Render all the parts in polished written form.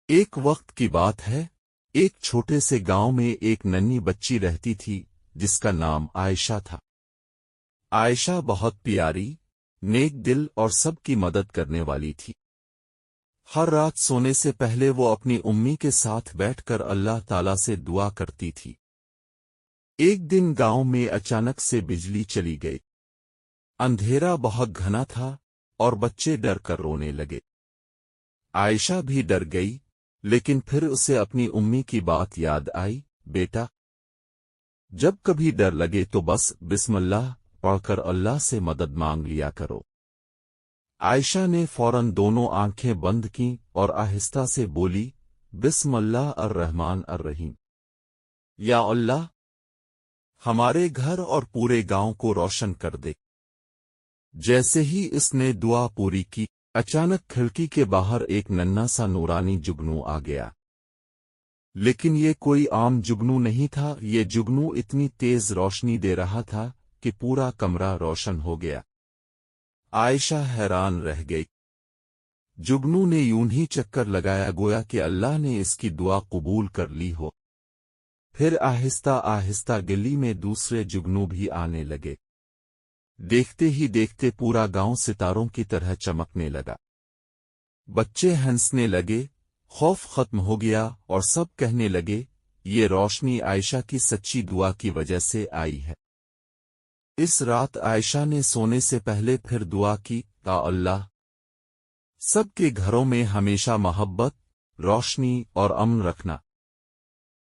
ایک وقت کی بات ہے، ایک چھوٹے سے گاؤں میں ایک ننھی بچی رہتی تھی جس کا نام عائشہ تھا۔ عائشہ بہت پیاری، نیک دل اور سب کی مدد کرنے والی تھی۔ ہر رات سونے سے پہلے وہ اپنی امی کے ساتھ بیٹھ کر اللہ تعالی سے دعا کرتی تھی۔ ایک دن گاؤں میں اچانک سے بجلی چلی گئی۔ اندھیرا بہت گھنا تھا اور بچے ڈر کر رونے لگے۔ عائشہ بھی ڈر گئی، لیکن پھر اسے اپنی امی کی بات یاد آئی، بیٹا، جب کبھی ڈر لگے تو بس بسم اللہ پڑھ کر اللہ سے مدد مانگ لیا کرو۔ عائشہ نے فوراً دونوں آنکھیں بند کیں اور آہستہ سے بولی، بسم اللہ الرحمن الرحیم۔ یا اللہ، ہمارے گھر اور پورے گاؤں کو روشن کر دے۔ جیسے ہی اس نے دعا پوری کی، اچانک کھڑکی کے باہر ایک ننھا سا نورانی جگنو آ گیا۔ لیکن یہ کوئی عام جگنو نہیں تھا، یہ جگنو اتنی تیز روشنی دے رہا تھا کہ پورا کمرہ روشن ہو گیا۔ عائشہ حیران رہ گئی۔ جگنو نے یوں ہی چکر لگایا گویا کہ اللہ نے اس کی دعا قبول کر لی ہو۔ پھر آہستہ آہستہ گلی میں دوسرے جگنو بھی آنے لگے۔ دیکھتے ہی دیکھتے پورا گاؤں ستاروں کی طرح چمکنے لگا۔ بچے ہنسنے لگے، خوف ختم ہو گیا اور سب کہنے لگے، یہ روشنی عائشہ کی سچی دعا کی وجہ سے آئی ہے۔ اس رات عائشہ نے سونے سے پہلے پھر دعا کی، تا اللہ سب کے گھروں میں ہمیشہ محبت، روشنی اور امن رکھنا۔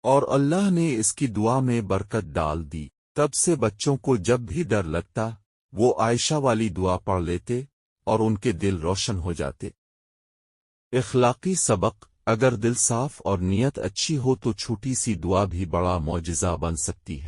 اور اللہ نے اس کی دعا میں برکت ڈال دی۔ تب سے بچوں کو جب بھی ڈر لگتا، وہ عائشہ والی دعا پڑھ لیتے اور ان کے دل روشن ہو جاتے۔ اخلاقی سبق: اگر دل صاف اور نیت اچھی ہو تو چھوٹی سی دعا بھی بڑا معجزہ بن سکتی ہے۔